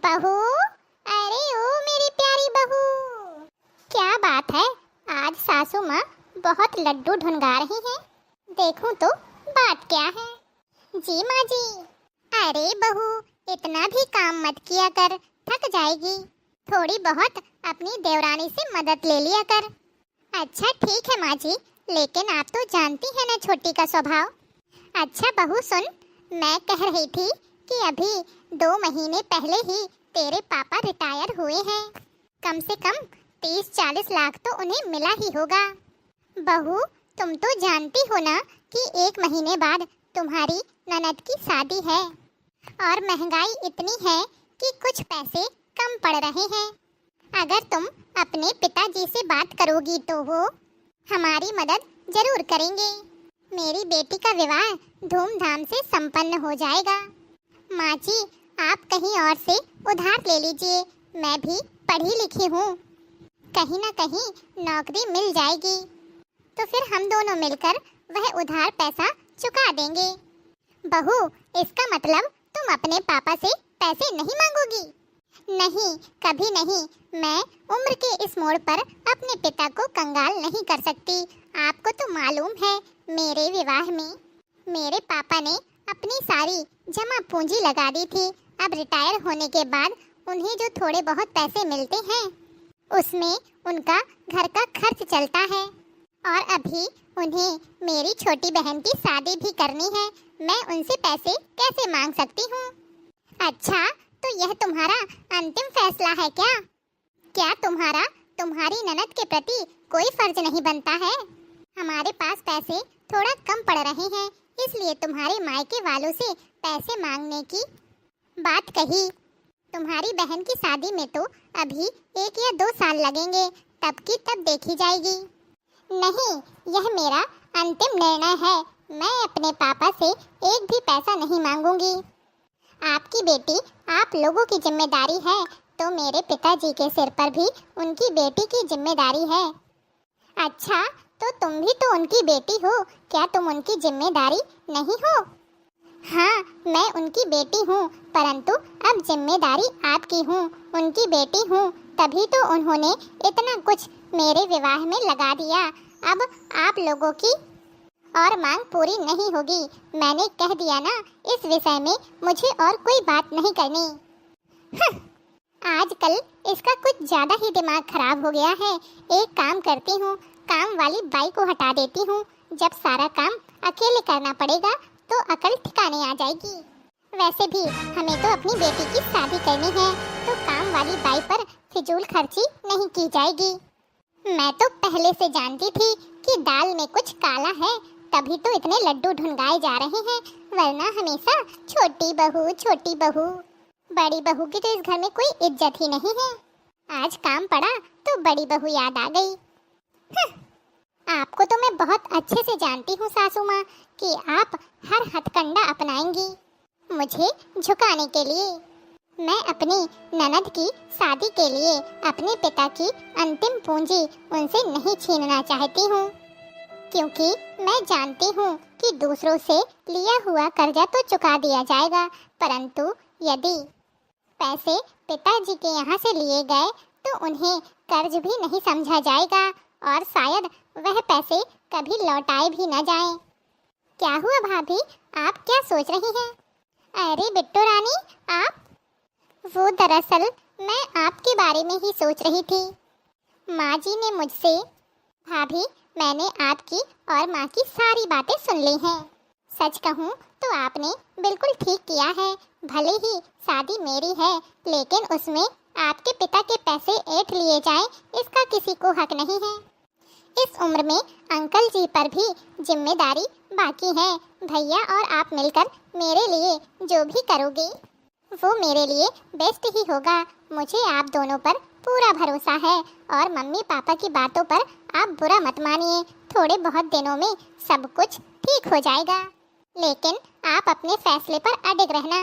बहू, अरे ओ मेरी प्यारी बहू, क्या बात है, आज सासू माँ बहुत लड्डू ढुनगा रही हैं। देखूं तो बात क्या है। जी माँ जी। अरे बहू, इतना भी काम मत किया कर, थक जाएगी। थोड़ी बहुत अपनी देवरानी से मदद ले लिया कर। अच्छा ठीक है माँ जी, लेकिन आप तो जानती हैं ना छोटी का स्वभाव। अच्छा बहू सुन, मैं कह रही थी कि अभी 2 महीने पहले ही तेरे पापा रिटायर हुए हैं। कम से कम 30-40 लाख तो उन्हें मिला ही होगा। बहू, तुम तो जानती हो ना कि 1 महीने बाद तुम्हारी ननद की शादी है और महंगाई इतनी है कि कुछ पैसे कम पड़ रहे हैं। अगर तुम अपने पिताजी से बात करोगी तो वो हमारी मदद जरूर करेंगे। मेरी बेटी का विवाह धूमधाम से संपन्न हो जाएगा। माँ जी, आप कहीं और से उधार ले लीजिए, मैं भी पढ़ी लिखी हूँ, कहीं ना कहीं नौकरी मिल जाएगी तो फिर हम दोनों मिलकर वह उधार पैसा चुका देंगे। बहू, इसका मतलब तुम अपने पापा से पैसे नहीं मांगोगी? नहीं, कभी नहीं। मैं उम्र के इस मोड़ पर अपने पिता को कंगाल नहीं कर सकती। आपको तो मालूम है, मेरे विवाह में मेरे पापा ने अपनी सारी जमा पूंजी लगा दी थी। अब रिटायर होने के बाद उन्हें जो थोड़े बहुत पैसे मिलते हैं उसमें उनका घर का खर्च चलता है और अभी उन्हें मेरी छोटी बहन की शादी भी करनी है। मैं उनसे पैसे कैसे मांग सकती हूँ? अच्छा, तो यह तुम्हारा अंतिम फैसला है क्या? क्या तुम्हारी ननद के प्रति कोई फर्ज नहीं बनता है? हमारे पास पैसे थोड़ा कम पड़ रहे हैं, इसलिए तुम्हारे मायके वालों से पैसे मांगने की बात कही। तुम्हारी बहन की शादी में तो अभी 1 या 2 साल लगेंगे, तब की तब देखी जाएगी। नहीं, यह मेरा अंतिम निर्णय है। मैं अपने पापा से एक भी पैसा नहीं मांगूंगी। आपकी बेटी आप लोगों की जिम्मेदारी है, तो मेरे पिताजी के सिर पर भी उनकी बेटी की जिम्मेदारी है। अच्छा, तो तुम भी तो उनकी बेटी हो, क्या तुम उनकी जिम्मेदारी नहीं हो? हाँ, मैं उनकी बेटी हूँ, परंतु अब जिम्मेदारी आपकी हूँ। उनकी बेटी हूँ, तभी तो उन्होंने इतना कुछ मेरे विवाह में लगा दिया। अब आप लोगों की और मांग पूरी नहीं होगी। मैंने कह दिया ना, इस विषय में मुझे और कोई बात नहीं करनी। आजकल इसका कुछ ज्यादा ही दिमाग खराब हो गया है। एक काम करती हूँ, काम वाली बाई को हटा देती हूँ। जब सारा काम अकेले करना पड़ेगा तो अकल ठिकाने आ जाएगी। वैसे भी हमें तो अपनी बेटी की शादी करनी है, तो काम वाली बाई पर फिजूल खर्ची नहीं की जाएगी। मैं तो पहले से जानती थी कि दाल में कुछ काला है, तभी तो इतने लड्डू ढुनगाए जा रहे हैं, वरना हमेशा छोटी बहू छोटी बहू। बड़ी बहू की तो इस घर में कोई इज्जत ही नहीं है। आज काम पड़ा तो बड़ी बहू याद आ गई। आपको तो मैं बहुत अच्छे से जानती हूँ सासू माँ कि आप हर हथकंडा अपनाएंगी मुझे झुकाने के लिए। मैं अपनी ननद की शादी के लिए अपने पिता की अंतिम पूंजी उनसे नहीं छीनना चाहती हूँ, क्योंकि मैं जानती हूँ कि दूसरों से लिया हुआ कर्जा तो चुका दिया जाएगा, परंतु यदि पैसे पिताजी के यहाँ से लिए गए तो उन्हें कर्ज भी नहीं समझा जाएगा और शायद वह पैसे कभी लौटाए भी न जाएं। क्या हुआ भाभी, आप क्या सोच रही हैं? अरे बिट्टू रानी, आप? वो दरअसल मैं आपके बारे में ही सोच रही थी। माँ जी ने मुझसे, भाभी मैंने आपकी और माँ की सारी बातें सुन ली हैं। सच कहूँ तो आपने बिल्कुल ठीक किया है। भले ही शादी मेरी है, लेकिन उसमें आपके पिता के पैसे ऐंठ लिए जाएं, इसका किसी को हक नहीं है। इस उम्र में अंकल जी पर भी जिम्मेदारी बाकी है। भैया और आप मिलकर मेरे लिए जो भी करोगे वो मेरे लिए बेस्ट ही होगा। मुझे आप दोनों पर पूरा भरोसा है और मम्मी पापा की बातों पर आप बुरा मत मानिए। थोड़े बहुत दिनों में सब कुछ ठीक हो जाएगा, लेकिन आप अपने फैसले पर अडिग रहना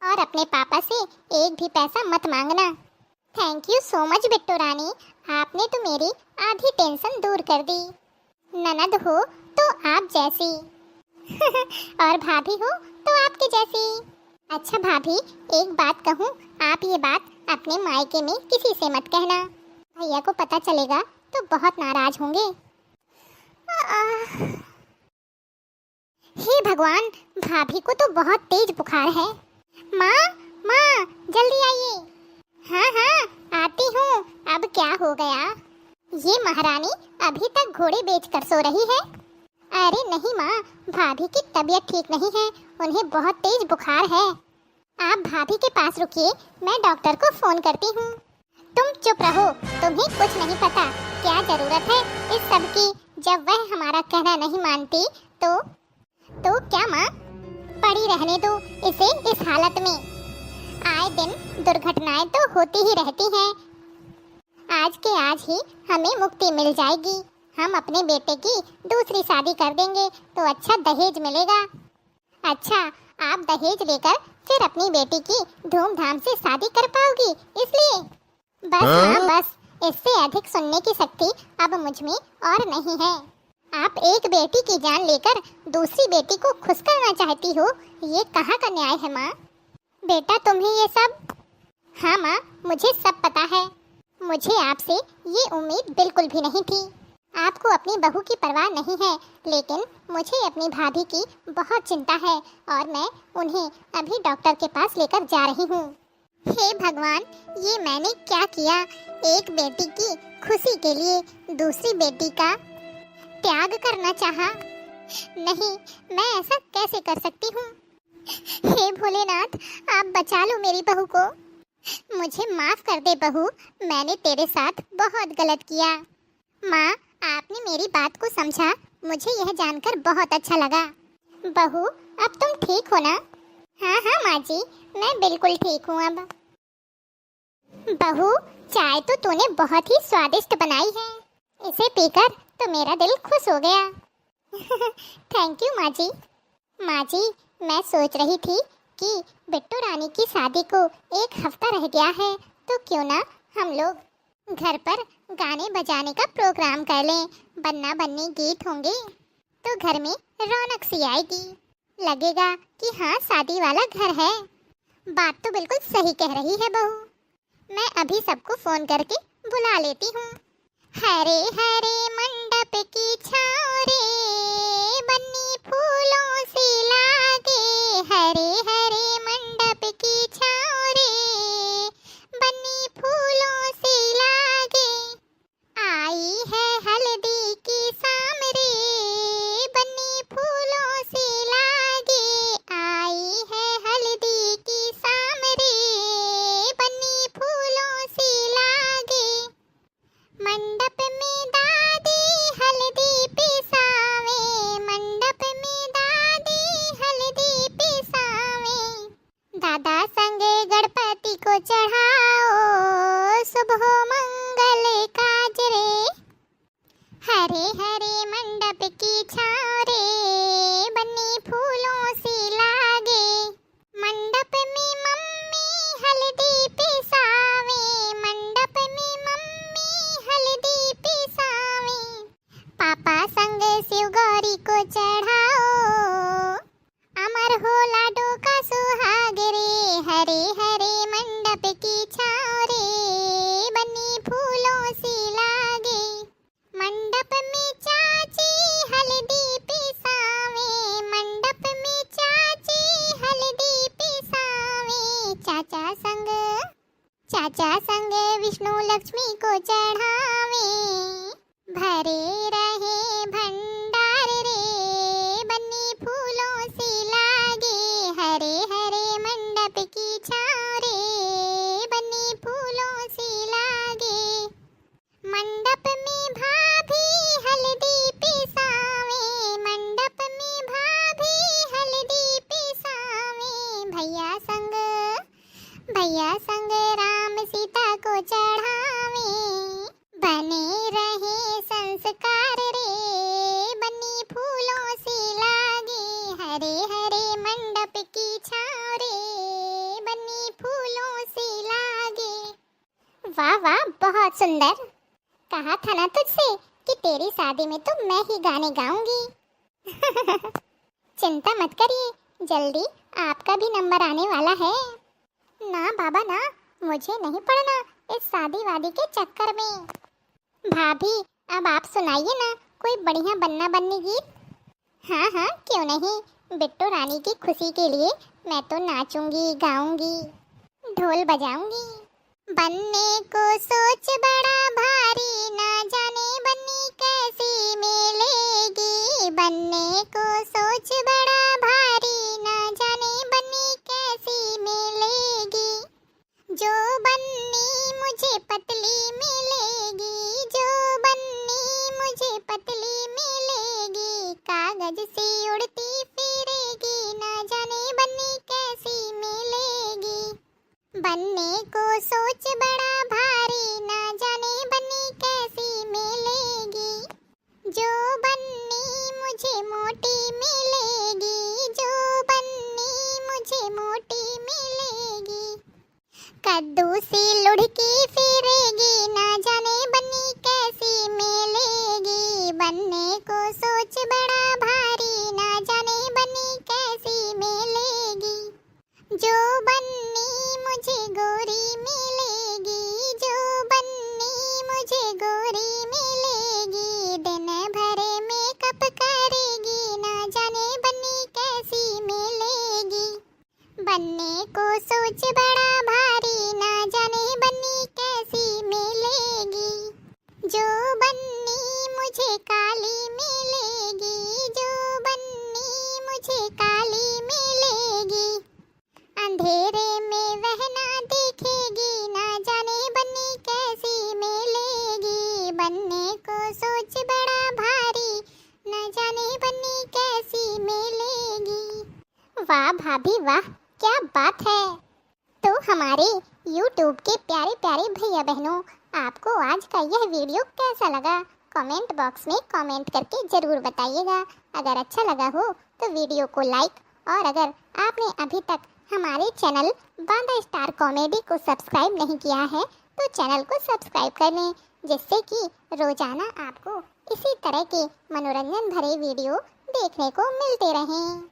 और अपने पापा से एक भी पैसा मत मांगना। Thank you so much Bittu Rani, आपने तो मेरी आधी टेंशन दूर कर दी। ननद हो तो आप जैसी और भाभी हो तो आपके जैसी। अच्छा भाभी, एक बात कहूँ, आप ये बात अपने मायके में किसी से मत कहना। भैया को पता चलेगा तो बहुत नाराज होंगे। हे भगवान, भाभी को तो बहुत तेज बुखार है। माँ, माँ, जल्दी आइए। हाँ हाँ, आती हूँ। अब क्या हो गया? ये महारानी अभी तक घोड़े बेचकर सो रही है। अरे नहीं माँ, भाभी की तबीयत ठीक नहीं है, उन्हें बहुत तेज बुखार है। आप भाभी के पास रुकिए, मैं डॉक्टर को फोन करती हूँ। तुम चुप रहो, तुम्हें कुछ नहीं पता। क्या जरूरत है इस सब की? जब वह हमारा कहना नहीं मानती तो क्या माँ? पड़ी रहने दो इसे इस हालत में। आए दिन दुर्घटनाएं तो होती ही रहती हैं। आज के आज ही हमें मुक्ति मिल जाएगी। हम अपने बेटे की दूसरी शादी कर देंगे तो अच्छा दहेज मिलेगा। अच्छा, आप दहेज लेकर फिर अपनी बेटी की धूमधाम से शादी कर पाओगी, इसलिए? बस हाँ बस, इससे अधिक सुनने की शक्ति अब मुझ में और नहीं है। आप एक बेटी की जान लेकर दूसरी बेटी को खुश करना चाहती हो, ये कहाँ का न्याय है माँ? बेटा तुम्हें ये सब? हाँ माँ, मुझे सब पता है। मुझे आपसे ये उम्मीद बिल्कुल भी नहीं थी। आपको अपनी बहू की परवाह नहीं है, लेकिन मुझे अपनी भाभी की बहुत चिंता है और मैं उन्हें अभी डॉक्टर के पास लेकर जा रही हूँ। हे भगवान, ये मैंने क्या किया? एक बेटी की खुशी के लिए दूसरी बेटी का त्याग करना चाहा। नहीं, मैं ऐसा कैसे कर सकती हूँ? हे भोलेनाथ, आप बचा लो मेरी बहू को। मुझे माफ कर दे बहू, मैंने तेरे साथ बहुत गलत किया। माँ, आपने मेरी बात को समझा, मुझे यह जानकर बहुत अच्छा लगा। बहू, अब तुम ठीक हो ना? हाँ हाँ माँ जी, मैं बिल्कुल ठीक हूँ अब। बहू, चाय तो तूने बहुत ही स्वादिष्ट बनाई है। इसे पीकर तो मेरा दिल खुश हो गया। थैंक यू माँ जी। माँ जी, मैं सोच रही थी कि बिट्टू रानी की शादी को एक हफ्ता रह गया है, तो क्यों ना हम लोग घर पर गाने बजाने का प्रोग्राम कर लें। बन्ना बन्नी गीत होंगे तो घर में रौनक सी आएगी। लगेगा कि हाँ, शादी वाला घर है। बात तो बिल्कुल सही कह रही है बहू। मैं अभी सबको फोन करके बुला लेती हूँ। हरे हरे मंडप की छाँव रे, बन्नी फूलों से लागे। हरे हरे मंडप की छाँव रे, बन्नी फूलों से लागे। आई है हल्दी की शाम रे, बन्नी फूलों से लागे। आई है हल्दी की शाम रे, बन्नी फूलों से लागे। मंडप में दादी हल्दी पिसावे, मंडप में दादी हल्दी पिसावे। दादा संगे गणपति को चढ़ाओ, शुभ हो मंगल काज रे। हरे हरे मंडप की छाँव रे, बन्नी फूलों से लागे। मंडप में मम्मी हल्दी पिसावे, मंडप में मम्मी हल्दी पिसावे। पापा संग शिव गौरी को चढ़ाओ, अमर हो लाडो का सुहाग रे। हरे हरे मंडप की छाँव रे, बन्नी फूलों से लागे। मंडप में चाची हल्दी पिसावे, मंडप में चाची हल्दी पिसावे। चाचा संग विष्णु लक्ष्मी को चढ़ावे। भरे रहे भंडार रे, बन्नी फूलों से लागे। हरे हरे मंडप की छाँव रे, बन्नी फूलों से लागे। मंडप में भाभी हल्दी पिसावे, मंडप में भाभी हल्दी पिसावे। भैया संग राम सीता को चढ़ावे। बने रहे संस्कार रे, बन्नी फूलों से लागे। हरे हरे मंडप की छाँव रे, बन्नी फूलों से लागे। वाह वाह, बहुत सुंदर। कहा था ना तुझसे कि तेरी शादी में तो मैं ही गाने गाऊंगी। चिंता मत करिए, जल्दी आपका भी नंबर आने वाला है। ना बाबा ना, मुझे नहीं पढ़ना इस शादी वादी के चक्कर में। भाभी अब आप सुनाइए ना कोई बढ़िया बन्ना बन्नी गीत। हाँ हाँ क्यों नहीं, बिट्टू रानी की खुशी के लिए मैं तो नाचूंगी गाऊंगी ढोल बजाऊंगी। बनने को सोच बड़ा भारी, ना जाने बन्नी कैसी मिलेगी। बनने को सोच बड़ा भारी, ना जाने बन्नी कैसी मिलेगी। जो बन्नी मुझे पतली मिलेगी, जो बन्नी मुझे पतली मिलेगी। कागज सी उड़ती फिरेगी, ना जाने बन्नी कैसी मिलेगी। बनने को सोच बड़ा भारी, ना जाने बन्नी कैसी मिलेगी। जो बन्नी मुझे मोटी मिलेगी, जो बन्नी मुझे मोटी मिलेगी। कद्दू सी लुढ़की फिरेगी, ना जाने बन्नी कैसी मिलेगी। बनने को सोच बड़ा भारी, ना जाने बन्नी कैसी मिलेगी। जो बन्नी मुझे गोरी मिलेगी, जो बन्नी मुझे गोरी मिलेगी। दिन भर मेकअप करेगी, ना जाने बन्नी कैसी मिलेगी। बनने को सोच बड़ा भारी, ना जाने बन्नी कैसी मिलेगी। जो बन्नी मुझे काली मिलेगी, जो बन्नी मुझे काली मिलेगी। अंधेरे में वह ना दिखेगी, ना जाने बन्नी कैसी मिलेगी। बनने को सोच बड़ा भारी, ना जाने बन्नी कैसी मिलेगी। वाह भाभी वाह, क्या बात है। तो हमारे YouTube के प्यारे प्यारे भैया बहनों, आपको आज का यह वीडियो कैसा लगा कमेंट बॉक्स में कमेंट करके ज़रूर बताइएगा। अगर अच्छा लगा हो तो वीडियो को लाइक, और अगर आपने अभी तक हमारे चैनल बांदा स्टार कॉमेडी को सब्सक्राइब नहीं किया है तो चैनल को सब्सक्राइब कर लें, जिससे कि रोजाना आपको इसी तरह के मनोरंजन भरे वीडियो देखने को मिलते रहें।